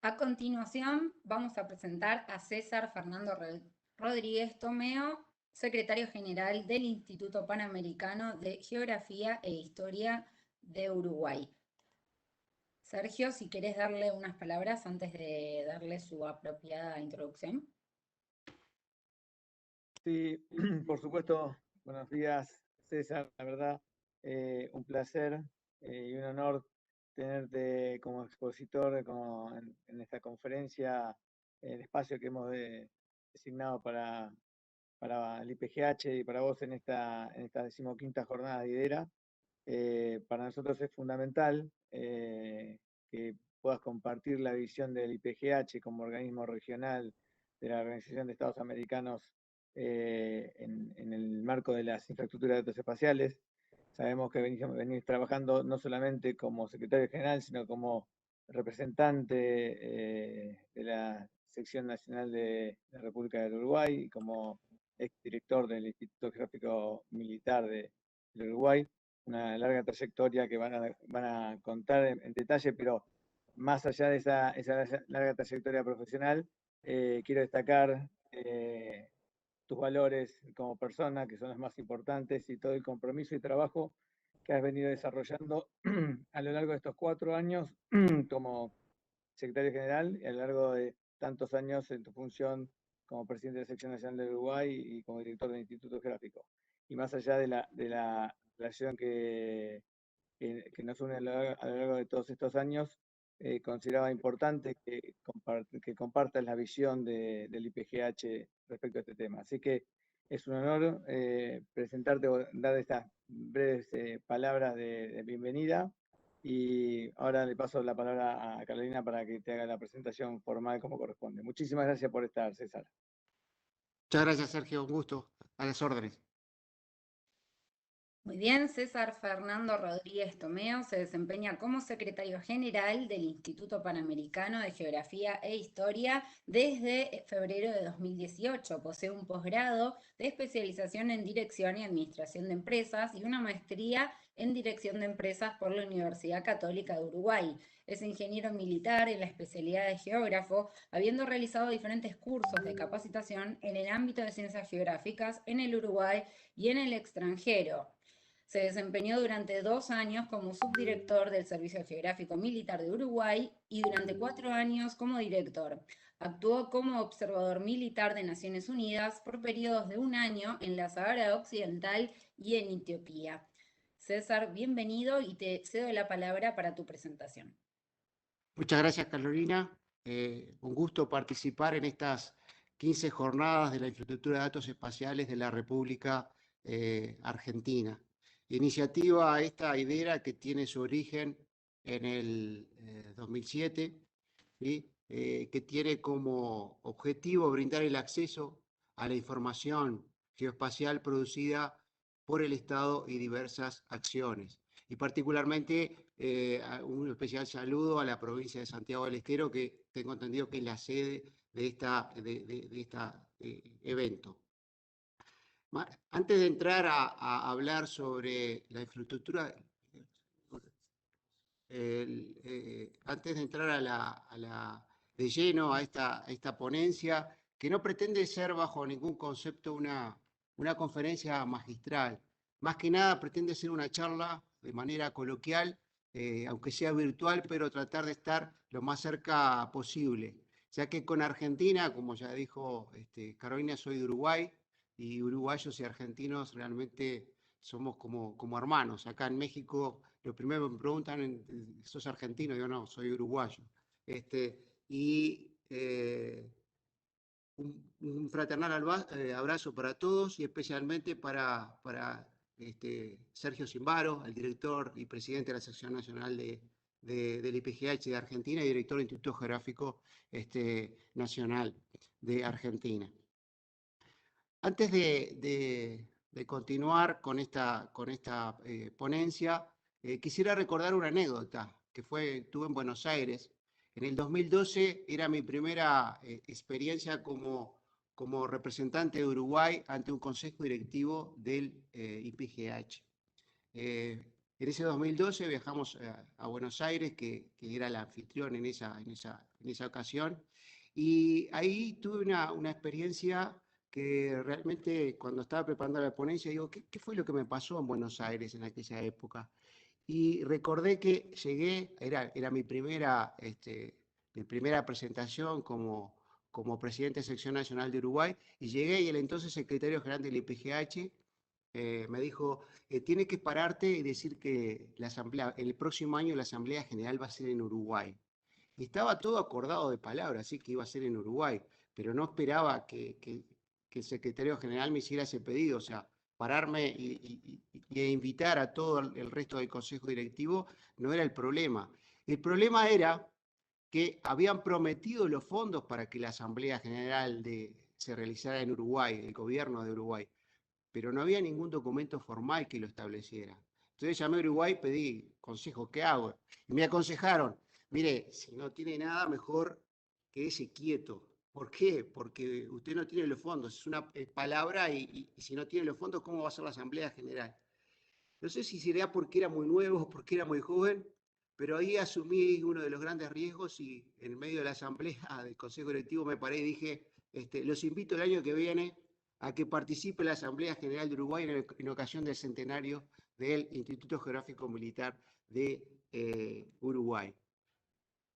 A continuación, vamos a presentar a César Fernando Rodríguez Tomeo, secretario general del Instituto Panamericano de Geografía e Historia de Uruguay. Sergio, si querés darle unas palabras antes de darle su apropiada introducción. Sí, por supuesto. Buenos días, César. La verdad, un placer y un honor tenerte como expositor en esta conferencia, el espacio que hemos designado para el IPGH y para vos en esta 15ª jornada de IDERA. Para nosotros es fundamental que puedas compartir la visión del IPGH como organismo regional de la Organización de Estados Americanos en el marco de las infraestructuras de datos espaciales. Sabemos que venís trabajando no solamente como secretario general, sino como representante de la sección nacional de la República del Uruguay y como exdirector del Instituto Geográfico Militar del Uruguay. Una larga trayectoria que van a contar en detalle, pero más allá de esa larga trayectoria profesional, quiero destacar tus valores como persona, que son los más importantes, y todo el compromiso y trabajo que has venido desarrollando a lo largo de estos 4 años como secretario general y a lo largo de tantos años en tu función como presidente de la Sección Nacional del Uruguay y como director del Instituto Geográfico. Y más allá de la relación que nos une a lo largo de todos estos años, consideraba importante que compartas la visión del IPGH respecto a este tema. Así que es un honor presentarte o dar estas breves palabras de bienvenida. Y ahora le paso la palabra a Carolina para que te haga la presentación formal como corresponde. Muchísimas gracias por estar, César. Muchas gracias, Sergio. Un gusto. A las órdenes. Muy bien, César Fernando Rodríguez Tomeo se desempeña como secretario general del Instituto Panamericano de Geografía e Historia desde febrero de 2018. Posee un posgrado de especialización en Dirección y Administración de Empresas y una maestría en Dirección de Empresas por la Universidad Católica de Uruguay. Es ingeniero militar en la especialidad de geógrafo, habiendo realizado diferentes cursos de capacitación en el ámbito de ciencias geográficas en el Uruguay y en el extranjero. Se desempeñó durante 2 años como subdirector del Servicio Geográfico Militar de Uruguay y durante 4 años como director. Actuó como observador militar de Naciones Unidas por periodos de 1 año en la Sahara Occidental y en Etiopía. César, bienvenido y te cedo la palabra para tu presentación. Muchas gracias, Carolina. Un gusto participar en estas 15 jornadas de la infraestructura de datos espaciales de la República Argentina. Iniciativa esta IDERA que tiene su origen en el 2007, ¿sí? Que tiene como objetivo brindar el acceso a la información geoespacial producida por el Estado y diversas acciones. Y particularmente un especial saludo a la provincia de Santiago del Estero, que tengo entendido que es la sede de este evento. Antes de entrar a hablar sobre la infraestructura, antes de entrar de lleno a esta ponencia, que no pretende ser bajo ningún concepto una conferencia magistral, más que nada pretende ser una charla de manera coloquial, aunque sea virtual, pero tratar de estar lo más cerca posible, ya que con Argentina, como ya dijo Carolina, soy de Uruguay, y uruguayos y argentinos realmente somos como hermanos. Acá en México, lo primero que me preguntan, ¿sos argentino? Yo no, soy uruguayo. Un fraternal abrazo para todos y especialmente para Sergio Zimbaro, el director y presidente de la Sección Nacional del IPGH de Argentina y director del Instituto Geográfico Nacional de Argentina. Antes de continuar con esta ponencia, quisiera recordar una anécdota que tuve en Buenos Aires. En el 2012 era mi primera experiencia como representante de Uruguay ante un consejo directivo del IPGH. En ese 2012 viajamos a Buenos Aires, que era el anfitrión en esa ocasión, y ahí tuve una experiencia que realmente cuando estaba preparando la ponencia, digo, ¿qué fue lo que me pasó en Buenos Aires en aquella época? Y recordé que llegué, era mi primera presentación como presidente de sección nacional de Uruguay, y llegué y el entonces secretario general del IPGH me dijo, tienes que pararte y decir que el próximo año la Asamblea General va a ser en Uruguay. Y estaba todo acordado de palabra, así que iba a ser en Uruguay, pero no esperaba que el secretario general me hiciera ese pedido, o sea, pararme e invitar a todo el resto del consejo directivo no era el problema. El problema era que habían prometido los fondos para que la Asamblea General se realizara en Uruguay, el gobierno de Uruguay, pero no había ningún documento formal que lo estableciera. Entonces llamé a Uruguay, pedí consejo, ¿qué hago? Y me aconsejaron, mire, si no tiene nada, mejor quédese quieto. ¿Por qué? Porque usted no tiene los fondos, es una palabra y si no tiene los fondos, ¿cómo va a ser la Asamblea General? No sé si sería porque era muy nuevo o porque era muy joven, pero ahí asumí uno de los grandes riesgos y en medio de la asamblea del Consejo Directivo me paré y dije, los invito el año que viene a que participe en la Asamblea General de Uruguay en ocasión del centenario del Instituto Geográfico Militar de Uruguay.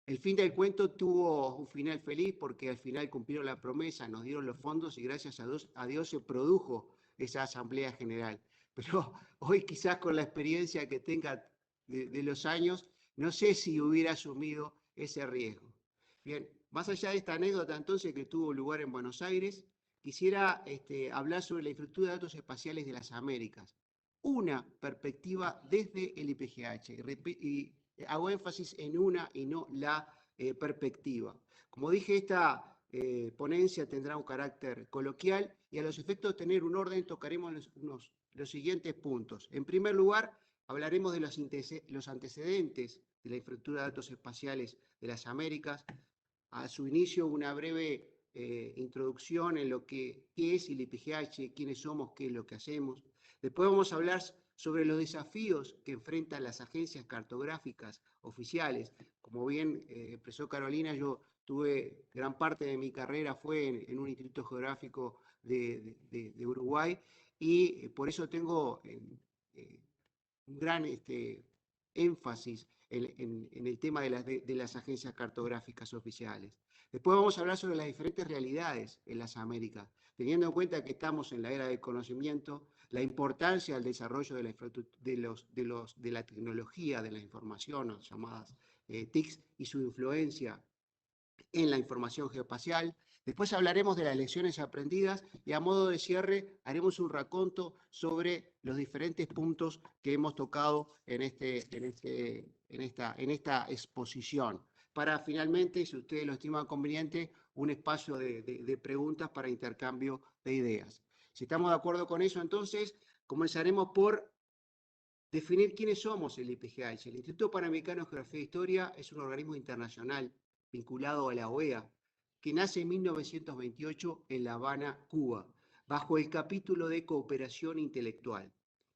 El fin del cuento tuvo un final feliz porque al final cumplieron la promesa, nos dieron los fondos y gracias a Dios se produjo esa Asamblea General. Pero hoy quizás con la experiencia que tenga de los años, no sé si hubiera asumido ese riesgo. Bien, más allá de esta anécdota entonces que tuvo lugar en Buenos Aires, quisiera hablar sobre la infraestructura de datos espaciales de las Américas. Una perspectiva desde el IPGH. Y hago énfasis en una y no la perspectiva. Como dije, esta ponencia tendrá un carácter coloquial y a los efectos de tener un orden tocaremos los siguientes puntos. En primer lugar, hablaremos de los antecedentes de la infraestructura de datos espaciales de las Américas. A su inicio, una breve introducción en lo que es el IPGH, quiénes somos, qué es lo que hacemos. Después vamos a hablar sobre los desafíos que enfrentan las agencias cartográficas oficiales. Como bien expresó Carolina, yo tuve gran parte de mi carrera fue en un instituto geográfico de Uruguay y por eso tengo un gran énfasis en el tema de las agencias cartográficas oficiales. Después vamos a hablar sobre las diferentes realidades en las Américas, teniendo en cuenta que estamos en la era del conocimiento, la importancia del desarrollo de la tecnología de la información, las llamadas TICs, y su influencia en la información geoespacial. Después hablaremos de las lecciones aprendidas y a modo de cierre haremos un raconto sobre los diferentes puntos que hemos tocado en esta exposición. Para finalmente, si ustedes lo estiman conveniente, un espacio de preguntas para intercambio de ideas. Si estamos de acuerdo con eso, entonces comenzaremos por definir quiénes somos el IPGH. El Instituto Panamericano de Geografía e Historia es un organismo internacional vinculado a la OEA, que nace en 1928 en La Habana, Cuba, bajo el capítulo de cooperación intelectual.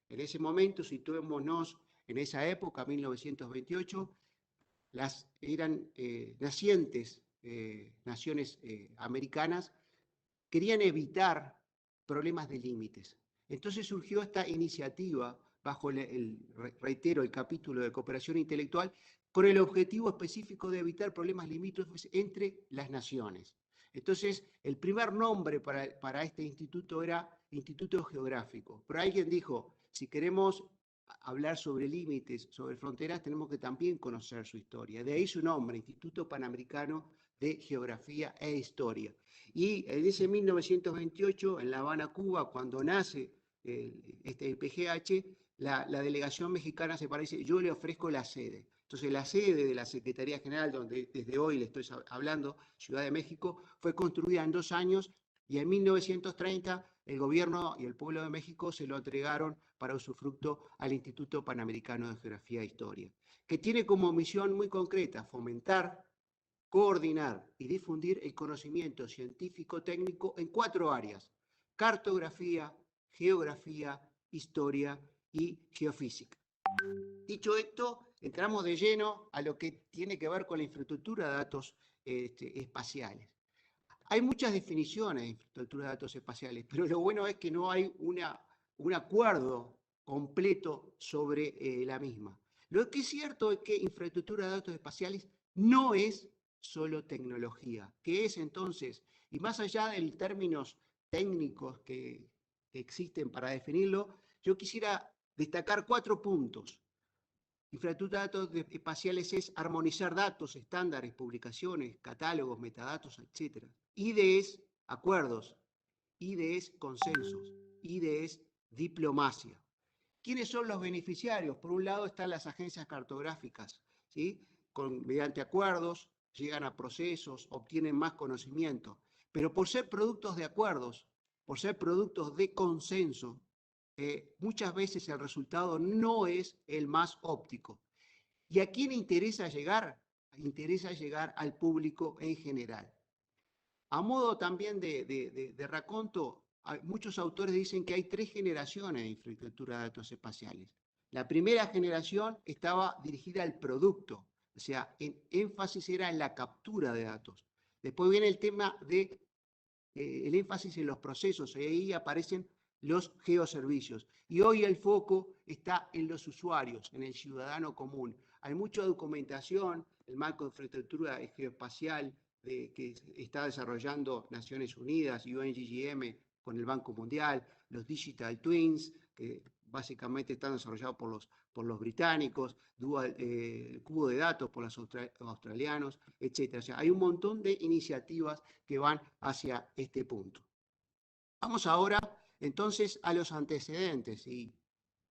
En ese momento, situémonos en esa época, 1928, eran nacientes naciones americanas, querían evitar problemas de límites. Entonces surgió esta iniciativa bajo reitero, el capítulo de cooperación intelectual, con el objetivo específico de evitar problemas limítrofes entre las naciones. Entonces, el primer nombre para este instituto era Instituto Geográfico, pero alguien dijo, si queremos hablar sobre límites, sobre fronteras, tenemos que también conocer su historia. De ahí su nombre, Instituto Panamericano de Geografía e Historia. Y en ese 1928, en La Habana, Cuba, cuando nace el PGH, la delegación mexicana se parece, yo le ofrezco la sede. Entonces la sede de la Secretaría General, donde desde hoy le estoy hablando, Ciudad de México, fue construida en 2 años y en 1930 el gobierno y el pueblo de México se lo entregaron para usufructo al Instituto Panamericano de Geografía e Historia, que tiene como misión muy concreta fomentar, coordinar y difundir el conocimiento científico técnico en 4 áreas: cartografía, geografía, historia y geofísica. Dicho esto, entramos de lleno a lo que tiene que ver con la infraestructura de datos espaciales. Hay muchas definiciones de infraestructura de datos espaciales, pero lo bueno es que no hay un acuerdo completo sobre la misma. Lo que es cierto es que infraestructura de datos espaciales no es solo tecnología. ¿Qué es entonces? Y más allá de términos técnicos que existen para definirlo, yo quisiera destacar 4 puntos. Infraestructura de datos espaciales es armonizar datos, estándares, publicaciones, catálogos, metadatos, etc. IDEs, acuerdos. IDEs, consensos. IDEs, diplomacia. ¿Quiénes son los beneficiarios? Por un lado están las agencias cartográficas, ¿sí? Mediante acuerdos llegan a procesos, obtienen más conocimiento, pero por ser productos de acuerdos, por ser productos de consenso, muchas veces el resultado no es el más óptico. ¿Y a quién interesa llegar? Interesa llegar al público en general. A modo también de raconto, muchos autores dicen que hay 3 generaciones de infraestructura de datos espaciales. La primera generación estaba dirigida al producto, o sea, en énfasis era en la captura de datos. Después viene el tema de el énfasis en los procesos, y ahí aparecen los geoservicios. Y hoy el foco está en los usuarios, en el ciudadano común. Hay mucha documentación, el marco de infraestructura geoespacial que está desarrollando Naciones Unidas y UNGGM con el Banco Mundial, los Digital Twins, que básicamente están desarrollados por los británicos, cubo de datos por los australianos, etc. O sea, hay un montón de iniciativas que van hacia este punto. Vamos ahora entonces a los antecedentes y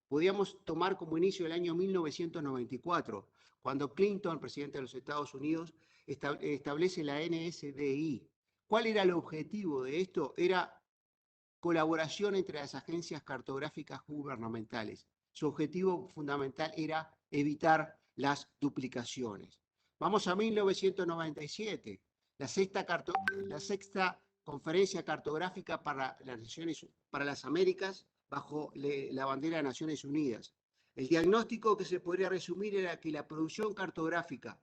podríamos tomar como inicio el año 1994, cuando Clinton, presidente de los Estados Unidos, establece la NSDI. ¿Cuál era el objetivo de esto? Era colaboración entre las agencias cartográficas gubernamentales. Su objetivo fundamental era evitar las duplicaciones. Vamos a 1997, la sexta conferencia cartográfica para las Américas bajo la bandera de Naciones Unidas. El diagnóstico que se podría resumir era que la producción cartográfica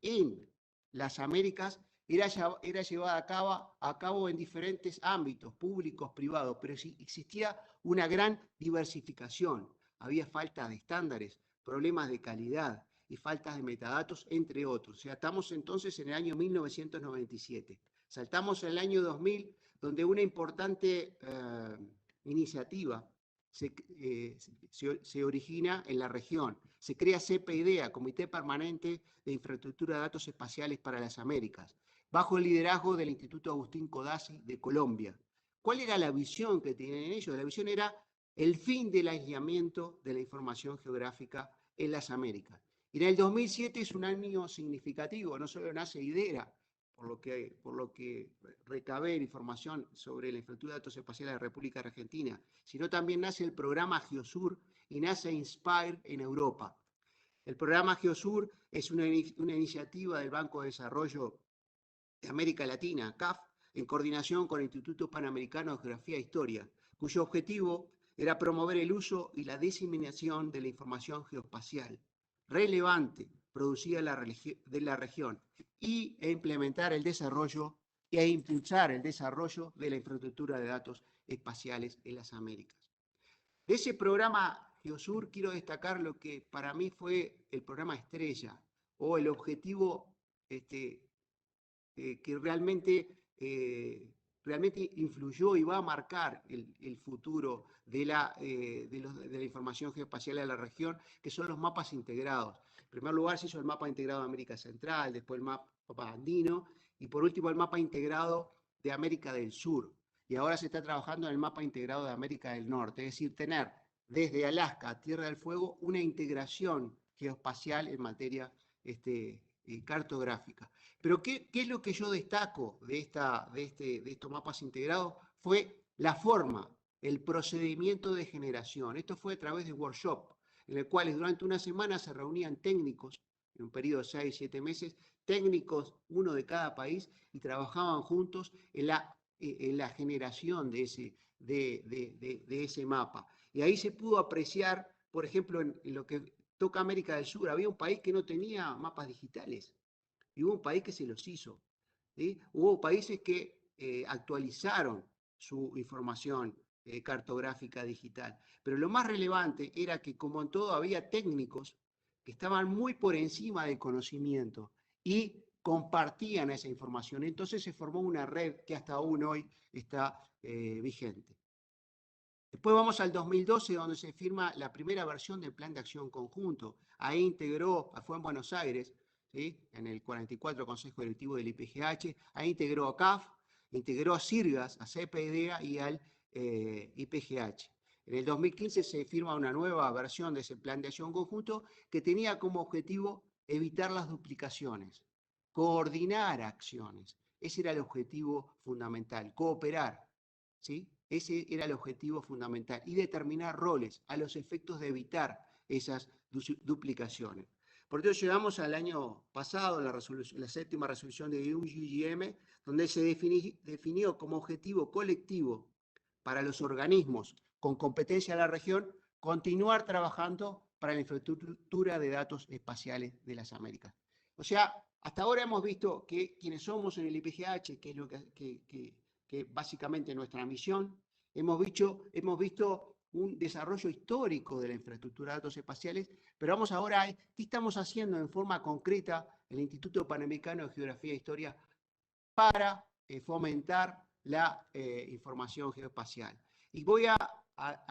en las Américas era llevada a cabo en diferentes ámbitos, públicos, privados, pero existía una gran diversificación. Había falta de estándares, problemas de calidad y faltas de metadatos, entre otros. O sea, estamos entonces en el año 1997. Saltamos al año 2000, donde una importante iniciativa se origina en la región. Se crea CPIDEA, Comité Permanente de Infraestructura de Datos Espaciales para las Américas, bajo el liderazgo del Instituto Agustín Codazzi de Colombia. ¿Cuál era la visión que tenían ellos? La visión era el fin del aislamiento de la información geográfica en las Américas. Y en el 2007 es un año significativo, no solo nace IDEA, por lo que recabé información sobre la infraestructura de datos espaciales de la República Argentina, sino también nace el programa Geosur y nace INSPIRE en Europa. El programa Geosur es una iniciativa del Banco de Desarrollo de América Latina, CAF, en coordinación con el Instituto Panamericano de Geografía e Historia, cuyo objetivo era promover el uso y la diseminación de la información geoespacial relevante producida de la región e implementar el desarrollo e impulsar el desarrollo de la infraestructura de datos espaciales en las Américas. De ese programa Geosur quiero destacar lo que para mí fue el programa estrella o el objetivo que realmente influyó y va a marcar el futuro de la información geoespacial de la región, que son los mapas integrados. En primer lugar se hizo el mapa integrado de América Central, después el mapa andino y por último el mapa integrado de América del Sur. Y ahora se está trabajando en el mapa integrado de América del Norte, es decir, tener desde Alaska a Tierra del Fuego una integración geoespacial en materia cartográfica. Pero ¿qué es lo que yo destaco de estos mapas integrados? Fue la forma, el procedimiento de generación. Esto fue a través de workshops, en el cual durante una semana se reunían técnicos, en un periodo de 6-7 meses, técnicos, uno de cada país, y trabajaban juntos en la generación de ese mapa. Y ahí se pudo apreciar, por ejemplo, en lo que toca América del Sur. Había un país que no tenía mapas digitales y hubo un país que se los hizo, ¿sí? Hubo países que actualizaron su información cartográfica digital. Pero lo más relevante era que, como en todo, había técnicos que estaban muy por encima del conocimiento y compartían esa información. Entonces se formó una red que hasta aún hoy está vigente. Después vamos al 2012, donde se firma la primera versión del Plan de Acción Conjunto. Ahí integró, fue en Buenos Aires, ¿sí? En el 44 Consejo Directivo del IPGH, ahí integró a CAF, integró a CIRGAS, a CPDA y al IPGH. En el 2015 se firma una nueva versión de ese Plan de Acción Conjunto que tenía como objetivo evitar las duplicaciones, coordinar acciones. Ese era el objetivo fundamental, cooperar, ¿sí? Ese era el objetivo fundamental, y determinar roles a los efectos de evitar esas duplicaciones. Por eso llegamos al año pasado, la séptima resolución de UGM, donde se definió como objetivo colectivo para los organismos con competencia en la región continuar trabajando para la infraestructura de datos espaciales de las Américas. O sea, hasta ahora hemos visto que quienes somos en el IPGH, que es lo que básicamente nuestra misión, hemos visto un desarrollo histórico de la infraestructura de datos espaciales, pero vamos ahora a qué estamos haciendo en forma concreta el Instituto Panamericano de Geografía e Historia para fomentar la información geoespacial. Y voy a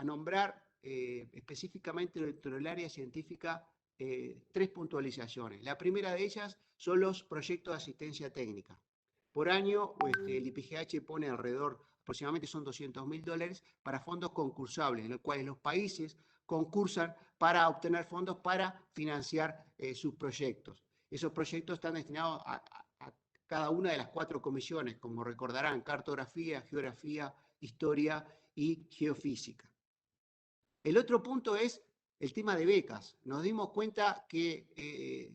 nombrar específicamente dentro del área científica 3 puntualizaciones. La primera de ellas son los proyectos de asistencia técnica. Por año, el IPGH pone alrededor, aproximadamente son $200.000 para fondos concursables, en los cuales los países concursan para obtener fondos para financiar sus proyectos. Esos proyectos están destinados a cada una de las 4 comisiones, como recordarán: cartografía, geografía, historia y geofísica. El otro punto es el tema de becas. Nos dimos cuenta que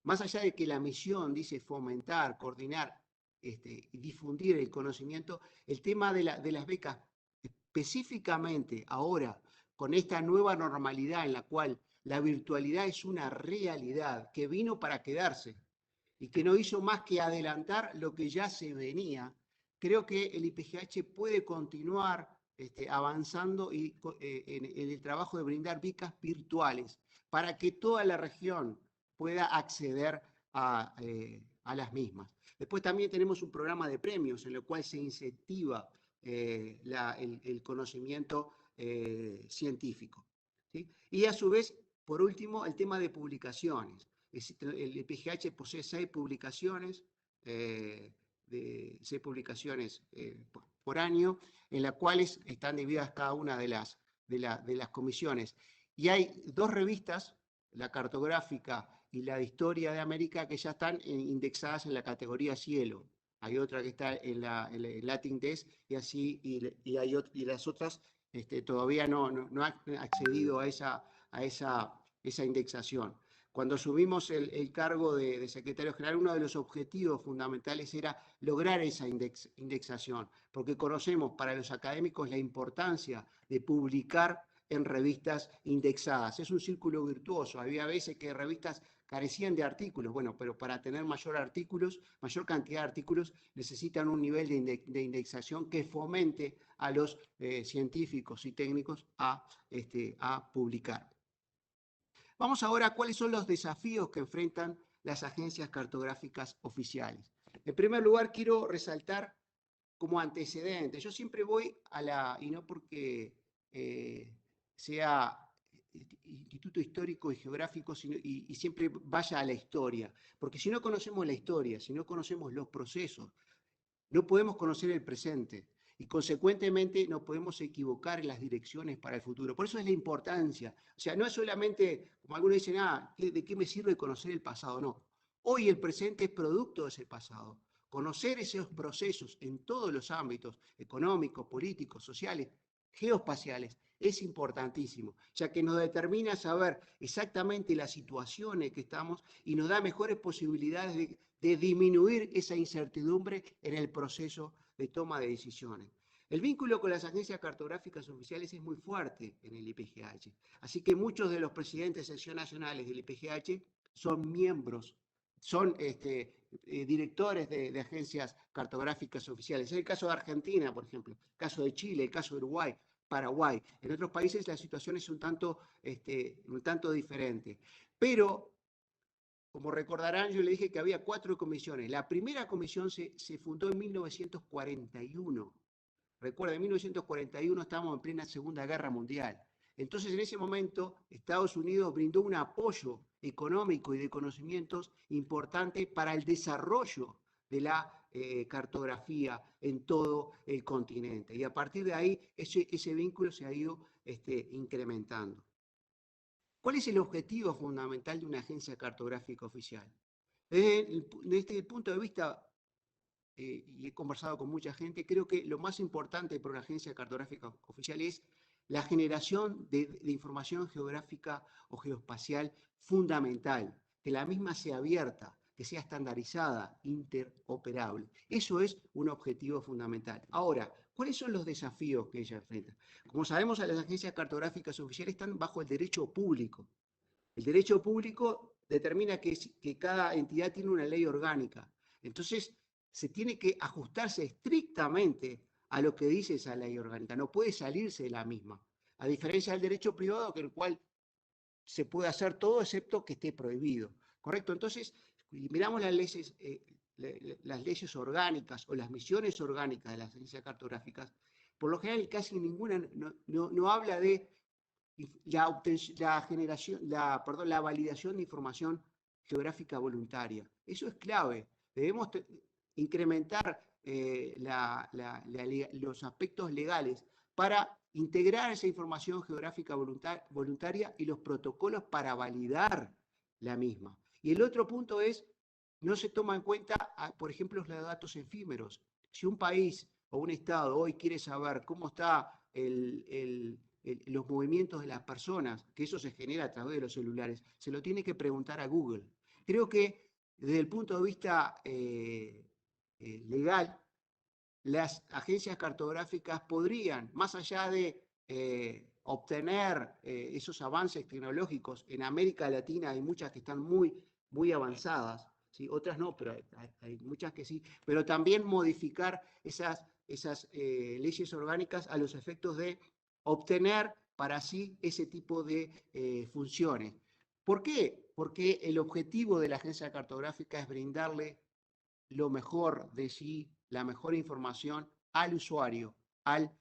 más allá de que la misión dice fomentar, coordinar y difundir el conocimiento, el tema de las becas, específicamente ahora, con esta nueva normalidad en la cual la virtualidad es una realidad que vino para quedarse y que no hizo más que adelantar lo que ya se venía, creo que el IPGH puede continuar avanzando en el trabajo de brindar becas virtuales para que toda la región pueda acceder a las mismas. Después también tenemos un programa de premios en el cual se incentiva el conocimiento científico, ¿sí? Y a su vez, por último, el tema de publicaciones. El IPGH posee 6 publicaciones, 6 publicaciones por año, en las cuales están divididas cada una de las comisiones. Y hay 2 revistas, la cartográfica y la de Historia de América, que ya están indexadas en la categoría Cielo. Hay otra que está en Latin Desk y las otras todavía no han accedido a esa indexación. Cuando asumimos el cargo de secretario general, uno de los objetivos fundamentales era lograr esa indexación, porque conocemos para los académicos la importancia de publicar en revistas indexadas. Es un círculo virtuoso. Había veces que revistas carecían de artículos. Bueno, pero para tener mayor cantidad de artículos, necesitan un nivel de indexación que fomente a los científicos y técnicos a publicar. Vamos ahora a cuáles son los desafíos que enfrentan las agencias cartográficas oficiales. En primer lugar, quiero resaltar como antecedente. Yo siempre voy y no porque sea Instituto Histórico y Geográfico, y siempre vaya a la historia, porque si no conocemos la historia, si no conocemos los procesos, no podemos conocer el presente y consecuentemente nos podemos equivocar en las direcciones para el futuro. Por eso es la importancia. O sea, no es solamente, como algunos dicen, ¿de qué me sirve conocer el pasado? No. Hoy el presente es producto de ese pasado. Conocer esos procesos en todos los ámbitos, económicos, políticos, sociales, geoespaciales, es importantísimo, ya que nos determina saber exactamente las situaciones que estamos y nos da mejores posibilidades de disminuir esa incertidumbre en el proceso de toma de decisiones. El vínculo con las agencias cartográficas oficiales es muy fuerte en el IPGH, así que muchos de los presidentes de sección nacionales del IPGH son miembros, son directores de agencias cartográficas oficiales. Es el caso de Argentina, por ejemplo, el caso de Chile, el caso de Uruguay, Paraguay. En otros países la situación es un tanto diferente. Pero, como recordarán, yo le dije que había 4 comisiones. La primera comisión se fundó en 1941. Recuerda, en 1941 estábamos en plena Segunda Guerra Mundial. Entonces, en ese momento, Estados Unidos brindó un apoyo económico y de conocimientos importante para el desarrollo de la cartografía en todo el continente. Y a partir de ahí, ese vínculo se ha ido incrementando. ¿Cuál es el objetivo fundamental de una agencia cartográfica oficial? Desde el punto de vista, y he conversado con mucha gente, creo que lo más importante para una agencia cartográfica oficial es la generación de información geográfica o geoespacial fundamental, que la misma sea abierta, que sea estandarizada, interoperable. Eso es un objetivo fundamental. Ahora, ¿cuáles son los desafíos que ella enfrenta? Como sabemos, las agencias cartográficas oficiales están bajo el derecho público. El derecho público determina que cada entidad tiene una ley orgánica. Entonces, se tiene que ajustarse estrictamente a lo que dice esa ley orgánica. No puede salirse de la misma. A diferencia del derecho privado, que el cual se puede hacer todo excepto que esté prohibido. ¿Correcto? Entonces, si miramos las leyes orgánicas o las misiones orgánicas de las agencias cartográficas, por lo general casi ninguna no habla de la validación de información geográfica voluntaria. Eso es clave. Debemos incrementar los aspectos legales para integrar esa información geográfica voluntaria y los protocolos para validar la misma. Y el otro punto es, no se toma en cuenta, por ejemplo, los datos efímeros. Si un país o un estado hoy quiere saber cómo está los movimientos de las personas, que eso se genera a través de los celulares, se lo tiene que preguntar a Google. Creo que desde el punto de vista legal, las agencias cartográficas podrían, más allá de obtener esos avances tecnológicos, en América Latina hay muchas que están muy avanzadas, ¿sí? Otras no, pero hay muchas que sí, pero también modificar esas leyes orgánicas a los efectos de obtener para sí ese tipo de funciones. ¿Por qué? Porque el objetivo de la agencia cartográfica es brindarle lo mejor de sí, la mejor información al usuario, al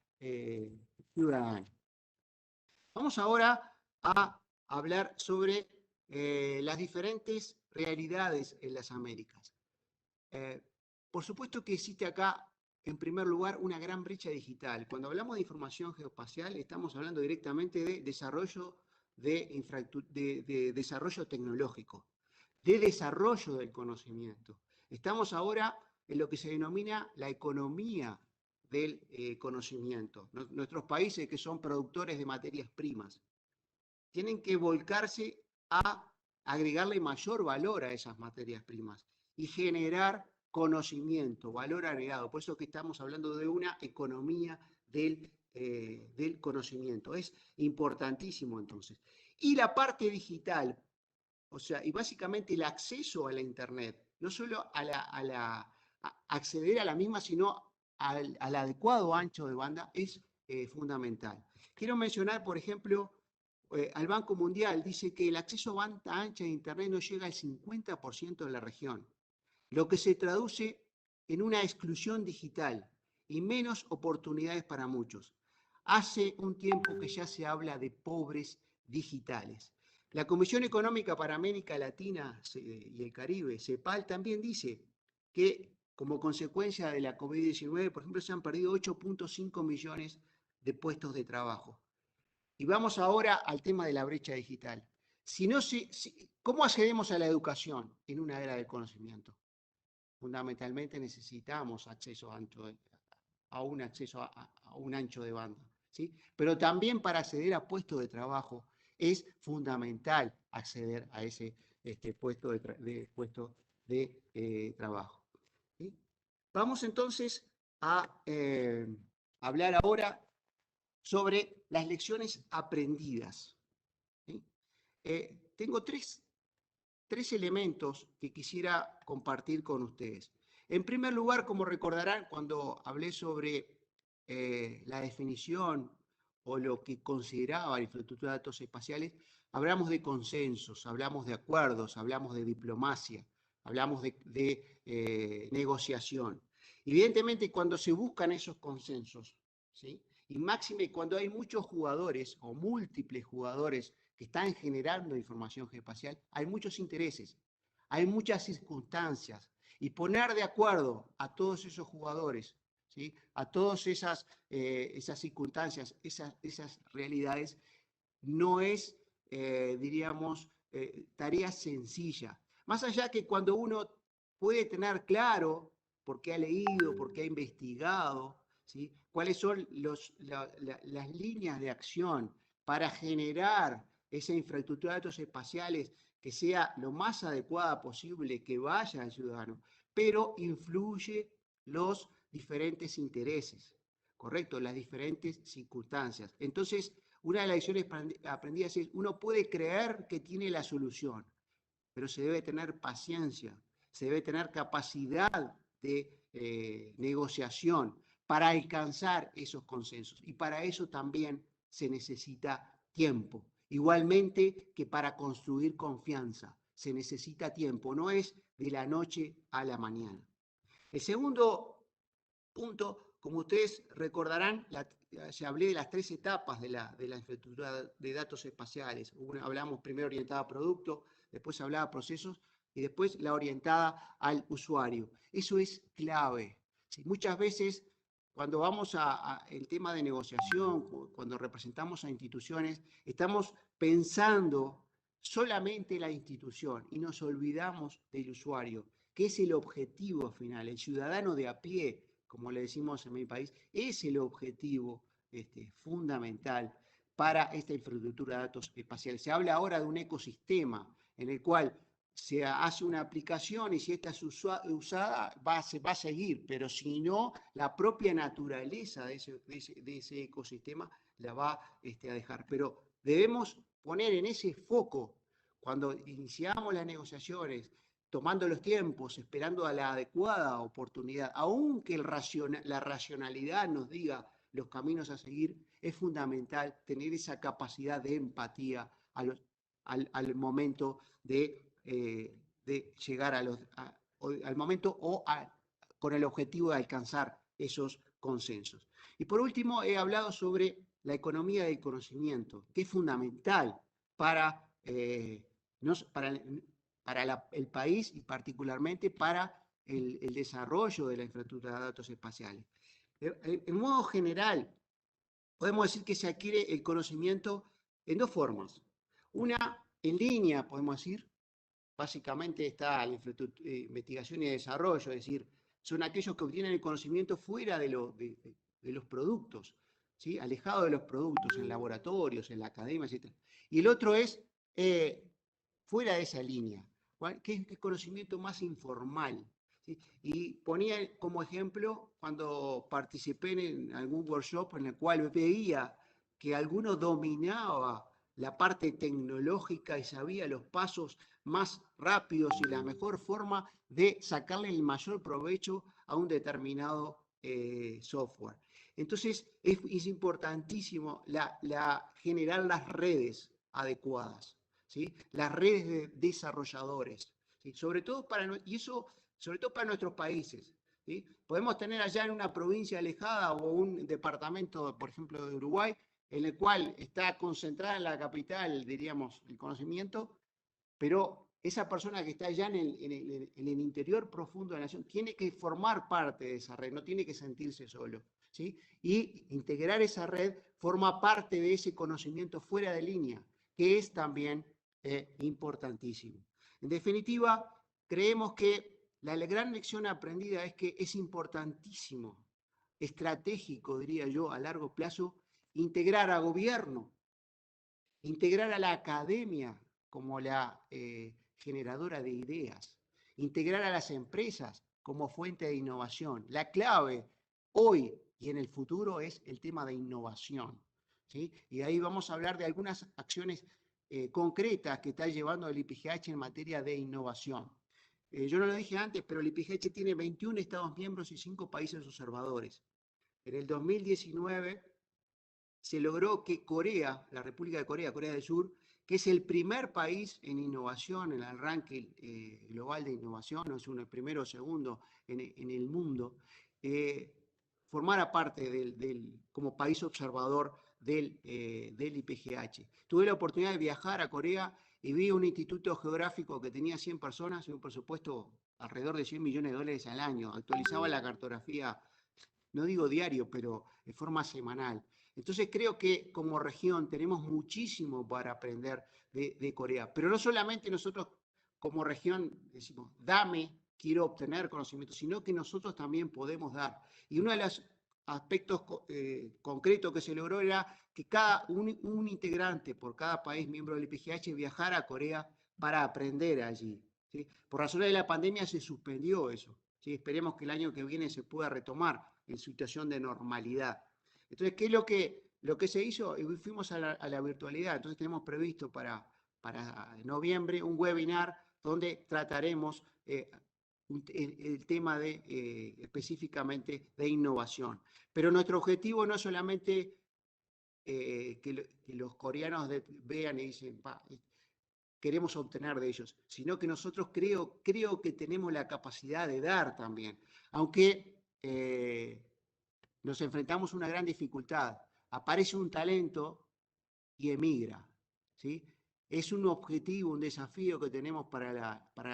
ciudadano. Vamos ahora a hablar sobre las diferentes realidades en las Américas. Por supuesto que existe acá, en primer lugar, una gran brecha digital. Cuando hablamos de información geoespacial, estamos hablando directamente de desarrollo de desarrollo tecnológico, de desarrollo del conocimiento. Estamos ahora en lo que se denomina la economía del conocimiento. Nuestros países, que son productores de materias primas, tienen que volcarse a agregarle mayor valor a esas materias primas y generar conocimiento, valor agregado. Por eso que estamos hablando de una economía del conocimiento. Es importantísimo entonces. Y la parte digital, o sea, y básicamente el acceso a la Internet, no solo a acceder a la misma, sino al adecuado ancho de banda, es fundamental. Quiero mencionar, por ejemplo, al Banco Mundial dice que el acceso a banda ancha de Internet no llega al 50% de la región, lo que se traduce en una exclusión digital y menos oportunidades para muchos. Hace un tiempo que ya se habla de pobres digitales. La Comisión Económica para América Latina y el Caribe, CEPAL, también dice que como consecuencia de la COVID-19, por ejemplo, se han perdido 8.5 millones de puestos de trabajo. Y vamos ahora al tema de la brecha digital. ¿Cómo accedemos a la educación en una era del conocimiento? Fundamentalmente necesitamos acceso a un ancho de banda, ¿sí? Pero también para acceder a puestos de trabajo es fundamental acceder a ese puesto de trabajo, ¿sí? Vamos entonces a hablar ahora sobre las lecciones aprendidas. ¿Sí? Tengo tres elementos que quisiera compartir con ustedes. En primer lugar, como recordarán, cuando hablé sobre la definición o lo que consideraba la infraestructura de datos espaciales, hablamos de consensos, hablamos de acuerdos, hablamos de diplomacia, hablamos de negociación. Evidentemente, cuando se buscan esos consensos, ¿sí? Y máxime cuando hay muchos jugadores o múltiples jugadores que están generando información geoespacial, hay muchos intereses, hay muchas circunstancias, y poner de acuerdo a todos esos jugadores, ¿sí? A todas esas circunstancias, esas realidades, no es, diríamos, tarea sencilla. Más allá que cuando uno puede tener claro, porque ha leído, porque ha investigado, ¿sí? Cuáles son las líneas de acción para generar esa infraestructura de datos espaciales que sea lo más adecuada posible, que vaya al ciudadano, pero influye los diferentes intereses, ¿correcto? Las diferentes circunstancias. Entonces, una de las lecciones aprendidas es, uno puede creer que tiene la solución, pero se debe tener paciencia, se debe tener capacidad de negociación para alcanzar esos consensos. Y para eso también se necesita tiempo. Igualmente que para construir confianza se necesita tiempo, no es de la noche a la mañana. El segundo punto, como ustedes recordarán, ya hablé de las tres etapas de la infraestructura de datos espaciales. Hablamos primero orientada a producto, después hablaba procesos y después la orientada al usuario. Eso es clave. ¿Sí? Muchas veces cuando vamos el tema de negociación, cuando representamos a instituciones, estamos pensando solamente en la institución y nos olvidamos del usuario, que es el objetivo final, el ciudadano de a pie, como le decimos en mi país, es el objetivo fundamental para esta infraestructura de datos espaciales. Se habla ahora de un ecosistema en el cual se hace una aplicación y si esta es usada va a seguir, pero si no, la propia naturaleza de ese ecosistema la va a dejar. Pero debemos poner en ese foco, cuando iniciamos las negociaciones, tomando los tiempos, esperando a la adecuada oportunidad, aunque la racionalidad nos diga los caminos a seguir, es fundamental tener esa capacidad de empatía al momento de llegar al momento con el objetivo de alcanzar esos consensos. Y por último, he hablado sobre la economía del conocimiento, que es fundamental para el país y particularmente para el desarrollo de la infraestructura de datos espaciales. En modo general, podemos decir que se adquiere el conocimiento en dos formas. Una, en línea, podemos decir, básicamente está la investigación y desarrollo, es decir, son aquellos que obtienen el conocimiento fuera de los productos, ¿sí? Alejado de los productos, en laboratorios, en la academia, etc. Y el otro es fuera de esa línea, que es el conocimiento más informal. ¿Sí? Y ponía como ejemplo cuando participé en algún workshop en el cual veía que alguno dominaba la parte tecnológica y sabía los pasos más rápidos y la mejor forma de sacarle el mayor provecho a un determinado software. Entonces es importantísimo generar las redes adecuadas, ¿sí? Las redes de desarrolladores, ¿sí? Sobre todo para nuestros países, ¿sí? Podemos tener allá en una provincia alejada o un departamento, por ejemplo, de Uruguay, en el cual está concentrada en la capital, diríamos, el conocimiento, pero esa persona que está allá en el interior profundo de la nación tiene que formar parte de esa red, no tiene que sentirse solo, ¿sí? Y integrar esa red forma parte de ese conocimiento fuera de línea, que es también importantísimo. En definitiva, creemos que la gran lección aprendida es que es importantísimo, estratégico, diría yo, a largo plazo, integrar a gobierno, integrar a la academia como la generadora de ideas, integrar a las empresas como fuente de innovación. La clave hoy y en el futuro es el tema de innovación, ¿sí? Y ahí vamos a hablar de algunas acciones concretas que está llevando el IPGH en materia de innovación. Yo no lo dije antes, pero el IPGH tiene 21 Estados miembros y 5 países observadores. En el 2019 se logró que Corea, la República de Corea, Corea del Sur, que es el primer país en innovación, en el ranking global de innovación, no es uno el primero o segundo en el mundo, formara parte como país observador del IPGH. Tuve la oportunidad de viajar a Corea y vi un instituto geográfico que tenía 100 personas y un presupuesto alrededor de $100 millones al año. Actualizaba la cartografía, no digo diario, pero de forma semanal. Entonces creo que como región tenemos muchísimo para aprender de Corea. Pero no solamente nosotros como región decimos, dame, quiero obtener conocimiento, sino que nosotros también podemos dar. Y uno de los aspectos concretos que se logró era que un integrante por cada país miembro del IPGH viajara a Corea para aprender allí, ¿sí? Por razones de la pandemia se suspendió eso, ¿sí? Esperemos que el año que viene se pueda retomar en situación de normalidad. Entonces, ¿qué es lo que se hizo? Y fuimos a la virtualidad. Entonces tenemos previsto para noviembre un webinar donde trataremos el tema específicamente de innovación. Pero nuestro objetivo no es solamente que los coreanos vean y dicen, queremos obtener de ellos, sino que nosotros creo que tenemos la capacidad de dar también. Aunque nos enfrentamos a una gran dificultad. Aparece un talento y emigra, ¿sí? Es un objetivo, un desafío que tenemos para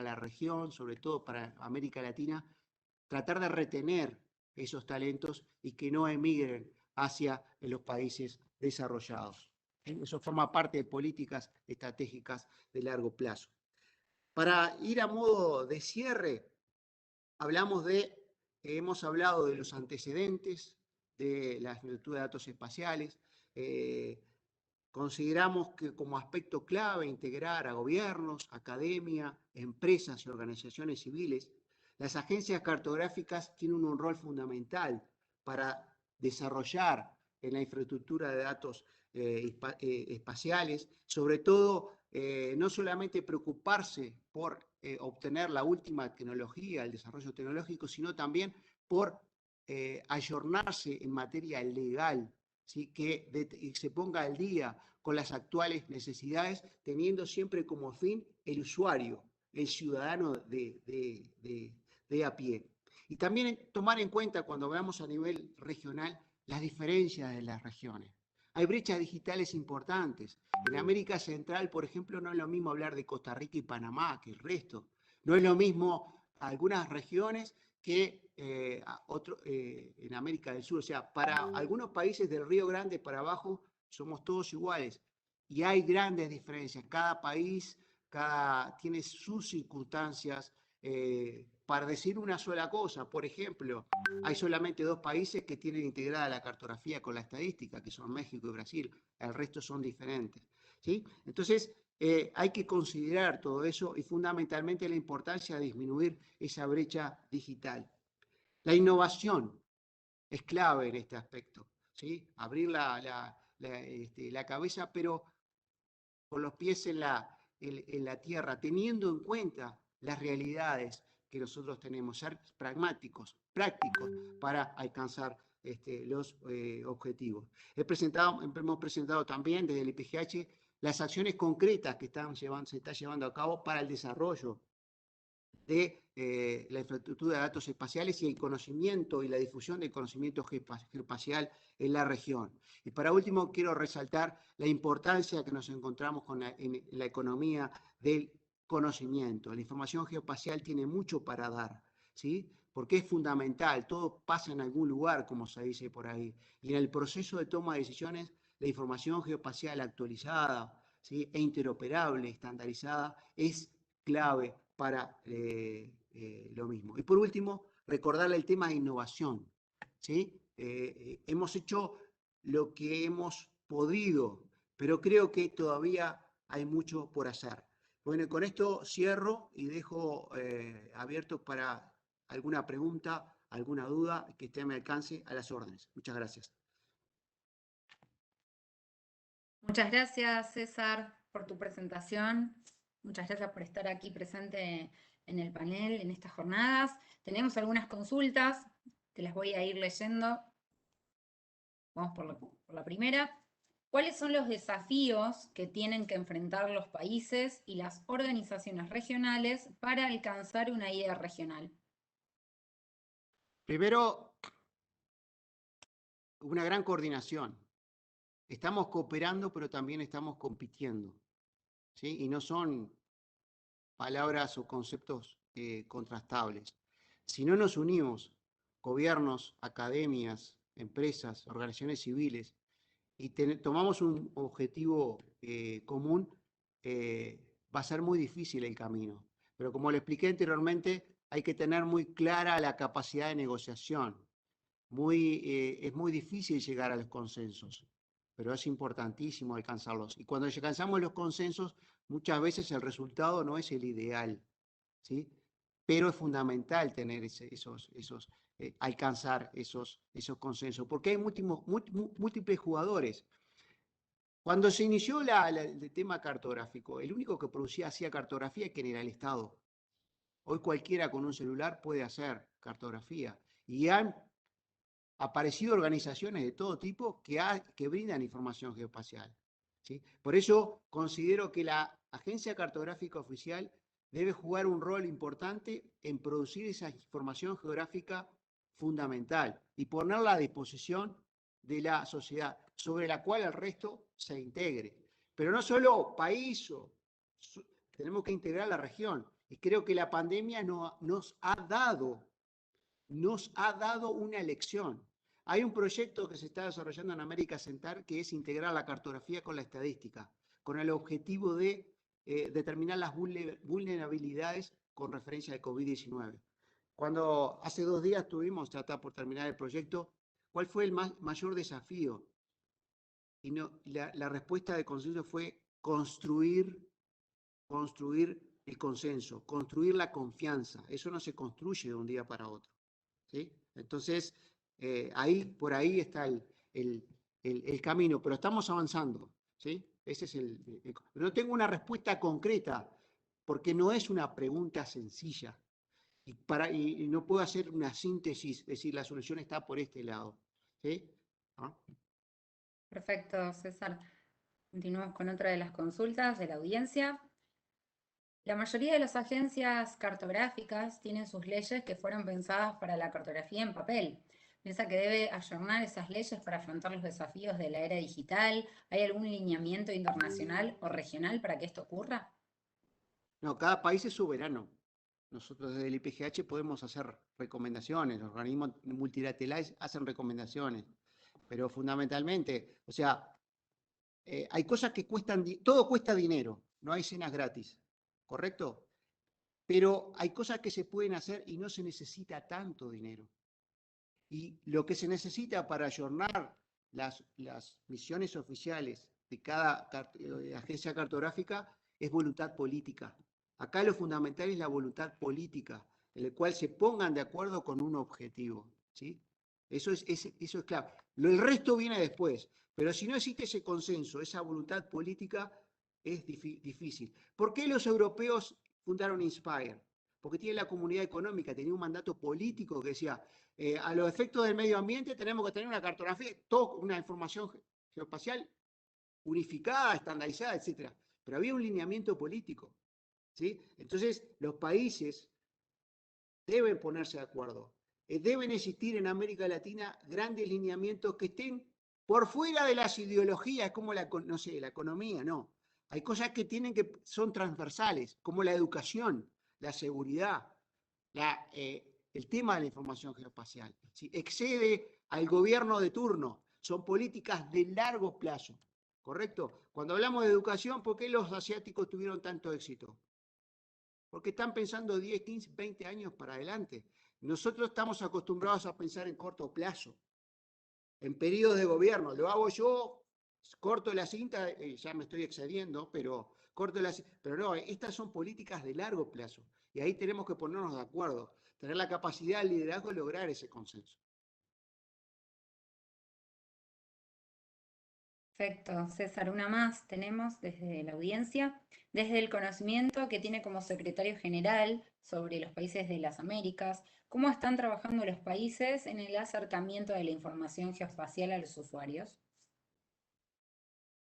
la región, sobre todo para América Latina, tratar de retener esos talentos y que no emigren hacia los países desarrollados. Eso forma parte de políticas estratégicas de largo plazo. Para ir a modo de cierre, hemos hablado de los antecedentes de la infraestructura de datos espaciales. Consideramos que como aspecto clave integrar a gobiernos, academia, empresas y organizaciones civiles. Las agencias cartográficas tienen un rol fundamental para desarrollar en la infraestructura de datos espaciales, sobre todo no solamente preocuparse por obtener la última tecnología, el desarrollo tecnológico, sino también por ayornarse en materia legal, ¿sí? Que se ponga al día con las actuales necesidades, teniendo siempre como fin el usuario, el ciudadano de a pie. Y también tomar en cuenta cuando veamos a nivel regional las diferencias de las regiones. Hay brechas digitales importantes. En América Central, por ejemplo, no es lo mismo hablar de Costa Rica y Panamá que el resto. No es lo mismo algunas regiones que en América del Sur. O sea, para algunos países del Río Grande para abajo somos todos iguales. Y hay grandes diferencias. Cada país tiene sus circunstancias. Para decir una sola cosa, por ejemplo, hay solamente 2 países que tienen integrada la cartografía con la estadística, que son México y Brasil. El resto son diferentes, ¿sí? Entonces, hay que considerar todo eso y fundamentalmente la importancia de disminuir esa brecha digital. La innovación es clave en este aspecto, ¿sí? Abrir la cabeza, pero con los pies en la tierra, teniendo en cuenta las realidades que nosotros tenemos, ser pragmáticos, prácticos para alcanzar los objetivos. Hemos presentado también desde el IPGH las acciones concretas que se están llevando a cabo para el desarrollo de la infraestructura de datos espaciales y el conocimiento y la difusión del conocimiento geoespacial en la región. Y para último, quiero resaltar la importancia que nos encontramos en la economía del conocimiento. La información geoespacial tiene mucho para dar, ¿sí? Porque es fundamental, todo pasa en algún lugar, como se dice por ahí. Y en el proceso de toma de decisiones, la información geoespacial actualizada, ¿sí? E interoperable, estandarizada, es clave para lo mismo. Y por último, recordarle el tema de innovación, ¿sí? Hemos hecho lo que hemos podido, pero creo que todavía hay mucho por hacer. Bueno, con esto cierro y dejo abierto para alguna pregunta alguna duda que esté a mi alcance, a las órdenes. Muchas gracias. Muchas gracias, César, por tu presentación. Muchas gracias por estar aquí presente en el panel, en estas jornadas. Tenemos algunas consultas, te las voy a ir leyendo. Vamos por la primera. ¿Cuáles son los desafíos que tienen que enfrentar los países y las organizaciones regionales para alcanzar una idea regional? Primero, una gran coordinación. Estamos cooperando, pero también estamos compitiendo, ¿sí? Y no son palabras o conceptos contrastables. Si no nos unimos, gobiernos, academias, empresas, organizaciones civiles, y tomamos un objetivo común, va a ser muy difícil el camino. Pero como le expliqué anteriormente, hay que tener muy clara la capacidad de negociación. Es muy difícil llegar a los consensos, pero es importantísimo alcanzarlos. Y cuando alcanzamos los consensos, muchas veces el resultado no es el ideal, ¿sí? Pero es fundamental tener alcanzar esos consensos, porque hay múltiples jugadores. Cuando se inició el tema cartográfico, el único que hacía cartografía que era el Estado. Hoy cualquiera con un celular puede hacer cartografía. Y han aparecido organizaciones de todo tipo que brindan información geoespacial, ¿sí? Por eso considero que la Agencia Cartográfica Oficial debe jugar un rol importante en producir esa información geográfica fundamental y ponerla a disposición de la sociedad, sobre la cual el resto se integre. Pero no solo país, tenemos que integrar la región. Y creo que la pandemia nos ha dado una lección. Hay un proyecto que se está desarrollando en América Central que es integrar la cartografía con la estadística, con el objetivo de determinar las vulnerabilidades con referencia al COVID-19. Cuando hace 2 días tuvimos, ya está por terminar el proyecto, ¿cuál fue el mayor desafío? Y la respuesta de consenso fue construir el consenso, construir la confianza. Eso no se construye de un día para otro, ¿sí? Entonces, por ahí está el camino, pero estamos avanzando, ¿sí? Ese es no tengo una respuesta concreta, porque no es una pregunta sencilla. Y no puedo hacer una síntesis, es decir, la solución está por este lado, ¿sí? ¿Ah? Perfecto, César. Continuamos con otra de las consultas de la audiencia. La mayoría de las agencias cartográficas tienen sus leyes que fueron pensadas para la cartografía en papel. ¿Piensa que debe ayornar esas leyes para afrontar los desafíos de la era digital? ¿Hay algún lineamiento internacional o regional para que esto ocurra? No, cada país es soberano. Nosotros desde el IPGH podemos hacer recomendaciones, los organismos multilaterales hacen recomendaciones, pero fundamentalmente, o sea, hay cosas que todo cuesta dinero, no hay cenas gratis, ¿correcto? Pero hay cosas que se pueden hacer y no se necesita tanto dinero. Y lo que se necesita para ayornar las misiones oficiales de cada agencia cartográfica es voluntad política. Acá lo fundamental es la voluntad política, en la cual se pongan de acuerdo con un objetivo, ¿sí? Eso es clave. El resto viene después, pero si no existe ese consenso, esa voluntad política, es difícil. ¿Por qué los europeos fundaron Inspire? Porque tienen la comunidad económica, tenía un mandato político que decía, a los efectos del medio ambiente tenemos que tener una cartografía, una información geoespacial unificada, estandarizada, etc. Pero había un lineamiento político, ¿sí? Entonces, los países deben ponerse de acuerdo. Deben existir en América Latina grandes lineamientos que estén por fuera de las ideologías, como la economía, no. Hay cosas que son transversales, como la educación, la seguridad, el tema de la información geoespacial. ¿Sí? Excede al gobierno de turno, son políticas de largo plazo, ¿correcto? Cuando hablamos de educación, ¿por qué los asiáticos tuvieron tanto éxito? Porque están pensando 10, 15, 20 años para adelante. Nosotros estamos acostumbrados a pensar en corto plazo, en periodos de gobierno. Lo hago yo, corto la cinta, ya me estoy excediendo, pero corto la cinta. Pero no, estas son políticas de largo plazo y ahí tenemos que ponernos de acuerdo. tener la capacidad de liderazgo de lograr ese consenso. Perfecto, César, una más tenemos desde la audiencia. Desde el conocimiento que tiene como secretario general sobre los países de las Américas, ¿cómo están trabajando los países en el acercamiento de la información geoespacial a los usuarios?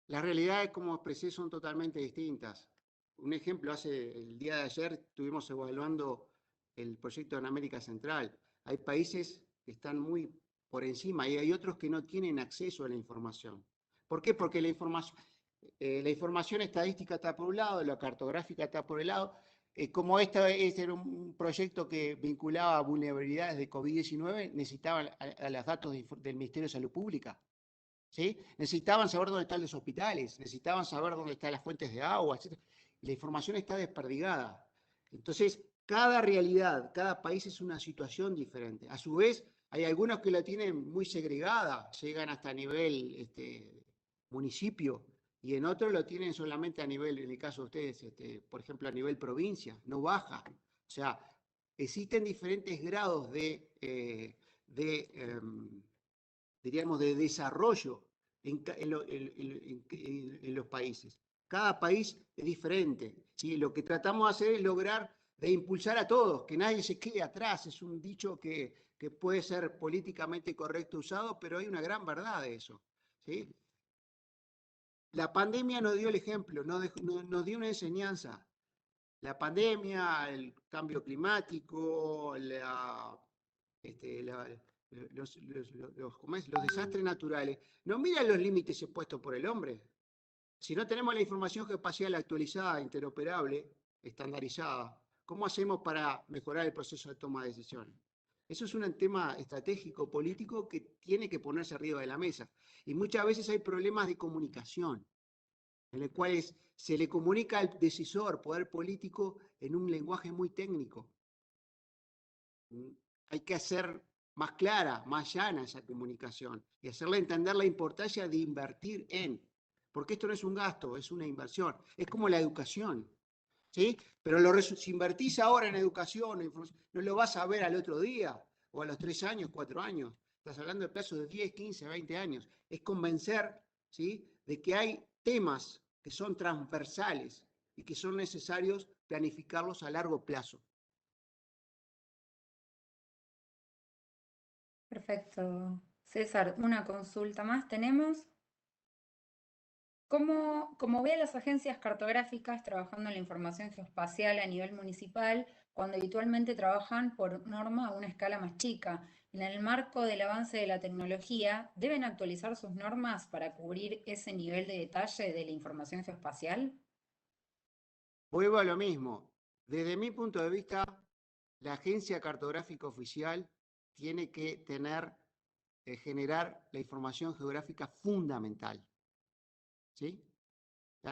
Las realidades, como expresé, son totalmente distintas. Un ejemplo, el día de ayer estuvimos evaluando el proyecto en América Central. Hay países que están muy por encima y hay otros que no tienen acceso a la información. ¿Por qué? Porque la información estadística está por un lado, la cartográfica está por el lado. Como este era un proyecto que vinculaba vulnerabilidades de COVID-19, necesitaban a los datos del Ministerio de Salud Pública. ¿Sí? Necesitaban saber dónde están los hospitales, necesitaban saber dónde están las fuentes de agua, etc. La información está desperdigada. Entonces, cada realidad, cada país es una situación diferente. A su vez, hay algunos que la tienen muy segregada, llegan hasta nivel municipio, y en otros lo tienen solamente a nivel, en el caso de ustedes, por ejemplo, a nivel provincia, no baja. O sea, existen diferentes grados diríamos, de desarrollo en los países. Cada país es diferente, ¿sí? Lo que tratamos de hacer es lograr de impulsar a todos, que nadie se quede atrás. Es un dicho que puede ser políticamente correcto usado, pero hay una gran verdad de eso, ¿sí? La pandemia nos dio el ejemplo, nos dio una enseñanza. La pandemia, el cambio climático, los desastres naturales, no miran los límites expuestos por el hombre. Si no tenemos la información geoespacial actualizada, interoperable, estandarizada, ¿cómo hacemos para mejorar el proceso de toma de decisiones? Eso es un tema estratégico, político, que tiene que ponerse arriba de la mesa. Y muchas veces hay problemas de comunicación, en los cuales se le comunica al decisor, poder político, en un lenguaje muy técnico. Hay que hacer más clara, más llana esa comunicación y hacerle entender la importancia de invertir porque esto no es un gasto, es una inversión. Es como la educación, ¿sí? Pero si invertís ahora en educación, no lo vas a ver al otro día o a los 3 años, 4 años. Estás hablando de plazos de 10, 15, 20 años. Es convencer, ¿sí?, de que hay temas que son transversales y que son necesarios planificarlos a largo plazo. Perfecto. César, una consulta más tenemos. ¿Cómo ve a las agencias cartográficas trabajando en la información geoespacial a nivel municipal cuando habitualmente trabajan por norma a una escala más chica? En el marco del avance de la tecnología, ¿deben actualizar sus normas para cubrir ese nivel de detalle de la información geoespacial? Vuelvo a lo mismo. Desde mi punto de vista, la agencia cartográfica oficial tiene que generar la información geográfica fundamental. ¿Sí?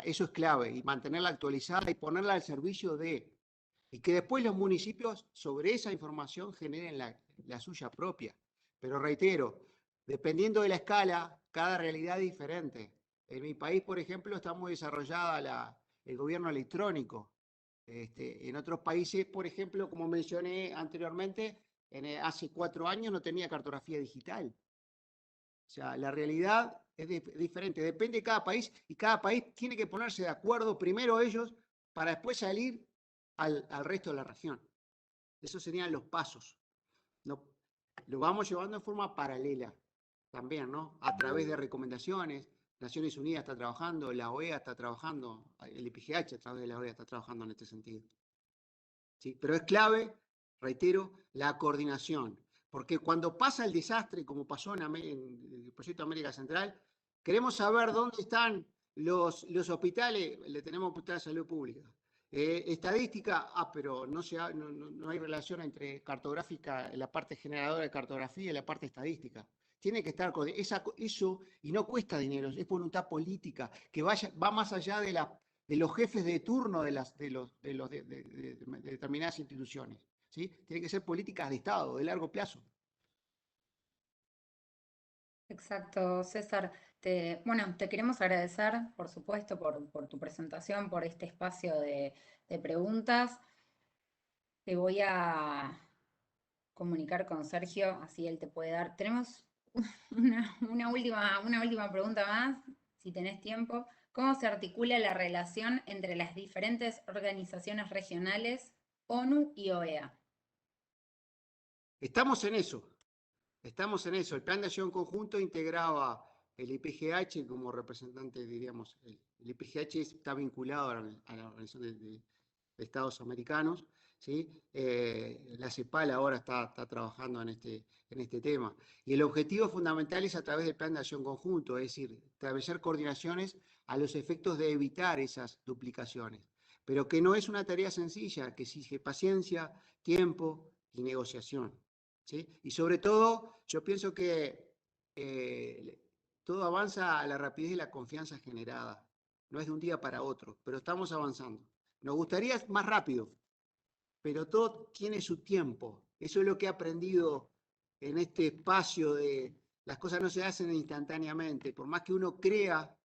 Eso es clave, y mantenerla actualizada y ponerla al servicio y que después los municipios sobre esa información generen la suya propia. Pero reitero, dependiendo de la escala, cada realidad es diferente. En mi país, por ejemplo, está muy desarrollada el gobierno electrónico. En otros países, por ejemplo, como mencioné anteriormente, hace 4 años no tenía cartografía digital. O sea, la realidad es diferente, depende de cada país, y cada país tiene que ponerse de acuerdo primero ellos para después salir al resto de la región. Esos serían los pasos. No, lo vamos llevando en forma paralela también, ¿no? A través de recomendaciones. Naciones Unidas está trabajando, la OEA está trabajando, el IPGH a través de la OEA está trabajando en este sentido. ¿Sí? Pero es clave, reitero, la coordinación. Porque cuando pasa el desastre, como pasó en el proyecto América Central, queremos saber dónde están los hospitales, le tenemos hospital de salud pública. Estadística, pero no hay relación entre cartográfica, la parte generadora de cartografía y la parte estadística. Tiene que estar con eso, y no cuesta dinero, es voluntad política, que va más allá de los jefes de turno de determinadas instituciones. ¿Sí? Tienen que ser políticas de Estado, de largo plazo. Exacto, César. Te queremos agradecer, por supuesto, por tu presentación, por este espacio de preguntas. Te voy a comunicar con Sergio, así él te puede dar. Tenemos una última pregunta más, si tenés tiempo. ¿Cómo se articula la relación entre las diferentes organizaciones regionales, ONU y OEA? Estamos en eso. El Plan de Acción Conjunto integraba el IPGH como representante, diríamos, el IPGH está vinculado a la Organización de Estados Americanos, ¿sí? La CEPAL ahora está trabajando en este tema. Y el objetivo fundamental es a través del Plan de Acción Conjunto, es decir, establecer coordinaciones a los efectos de evitar esas duplicaciones, pero que no es una tarea sencilla, que exige paciencia, tiempo y negociación. ¿Sí? Y sobre todo, yo pienso que todo avanza a la rapidez y la confianza generada. No es de un día para otro, pero estamos avanzando. Nos gustaría más rápido, pero todo tiene su tiempo. Eso es lo que he aprendido en este espacio de las cosas no se hacen instantáneamente. Por más que uno crea,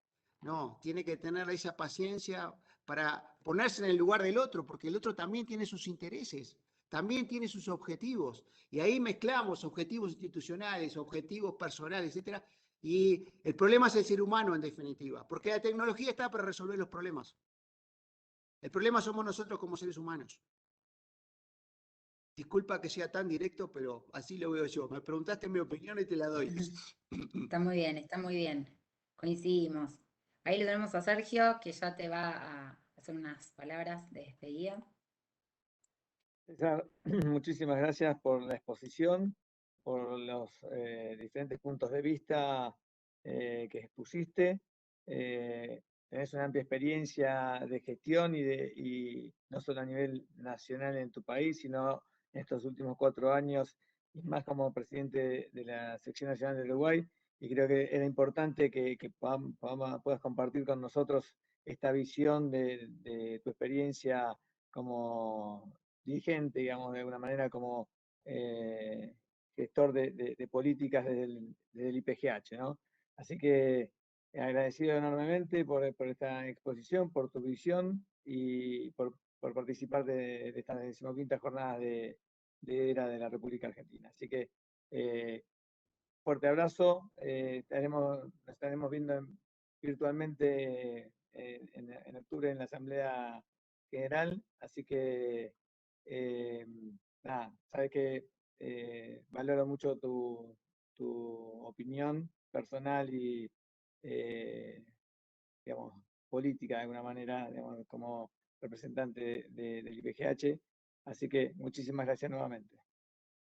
no, tiene que tener esa paciencia para ponerse en el lugar del otro, porque el otro también tiene sus intereses, también tiene sus objetivos. Y ahí mezclamos objetivos institucionales, objetivos personales, etcétera. Y el problema es el ser humano, en definitiva, porque la tecnología está para resolver los problemas. El problema somos nosotros como seres humanos. Disculpa que sea tan directo, pero así lo veo yo. Me preguntaste mi opinión y te la doy. Está muy bien, está muy bien. Coincidimos. Ahí lo tenemos a Sergio, que ya te va a hacer unas palabras de despedida. César, muchísimas gracias por la exposición, por los diferentes puntos de vista que expusiste. Tenés una amplia experiencia de gestión y no solo a nivel nacional en tu país, sino en estos últimos 4 años, y más como presidente de la Sección Nacional de Uruguay. Y creo que era importante que puedas compartir con nosotros esta visión de tu experiencia como dirigente, digamos, de alguna manera como gestor de políticas desde el IPGH, ¿no? Así que agradecido enormemente por esta exposición, por tu visión y por participar de estas 15ª jornadas de ERA de la República Argentina. Así que fuerte abrazo, nos estaremos viendo virtualmente en octubre en la Asamblea General, así que nada, sabes que valoro mucho tu opinión personal y digamos, política de alguna manera, digamos, como representante del IPGH, así que muchísimas gracias nuevamente.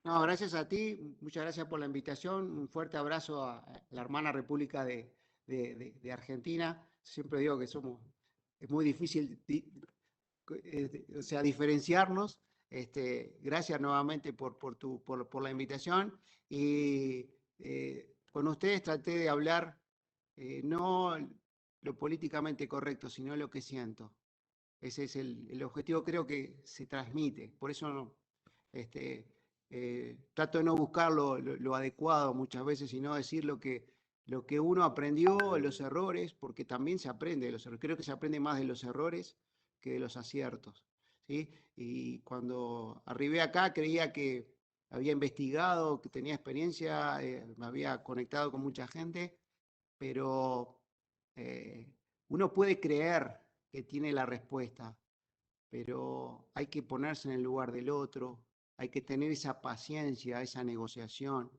No, gracias a ti, muchas gracias por la invitación, un fuerte abrazo a la hermana República de Argentina. Siempre digo que es muy difícil o sea, diferenciarnos. Gracias nuevamente por la invitación y con ustedes traté de hablar no lo políticamente correcto, sino lo que siento. Ese es el objetivo, creo que se transmite, por eso no, trato de no buscar lo adecuado muchas veces, sino decir lo que uno aprendió, los errores, porque también se aprende de los errores. Creo que se aprende más de los errores que de los aciertos, ¿sí? Y cuando arribé acá creía que había investigado, que tenía experiencia, me había conectado con mucha gente, pero uno puede creer que tiene la respuesta, pero hay que ponerse en el lugar del otro, hay que tener esa paciencia, esa negociación,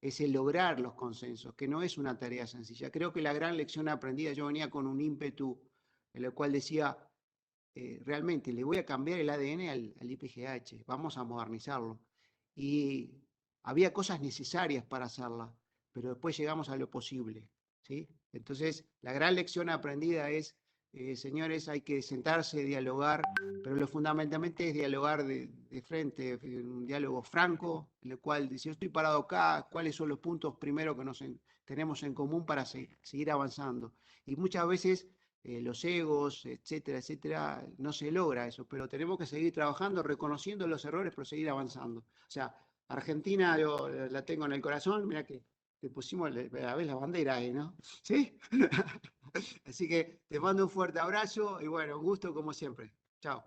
ese lograr los consensos, que no es una tarea sencilla. Creo que la gran lección aprendida, yo venía con un ímpetu en el cual decía, realmente le voy a cambiar el ADN al IPGH, vamos a modernizarlo. Y había cosas necesarias para hacerla, pero después llegamos a lo posible, ¿sí? Entonces, la gran lección aprendida es, señores, hay que sentarse, dialogar, pero lo fundamentalmente es dialogar de frente, un diálogo franco, en el cual, si yo estoy parado acá, ¿cuáles son los puntos primero que tenemos en común para seguir avanzando? Y muchas veces los egos, etcétera, etcétera, no se logra eso, pero tenemos que seguir trabajando, reconociendo los errores, pero seguir avanzando. O sea, Argentina yo la tengo en el corazón, mira que te pusimos, a ver la bandera ahí, ¿no? ¿Sí? Así que te mando un fuerte abrazo y bueno, un gusto como siempre. Chao.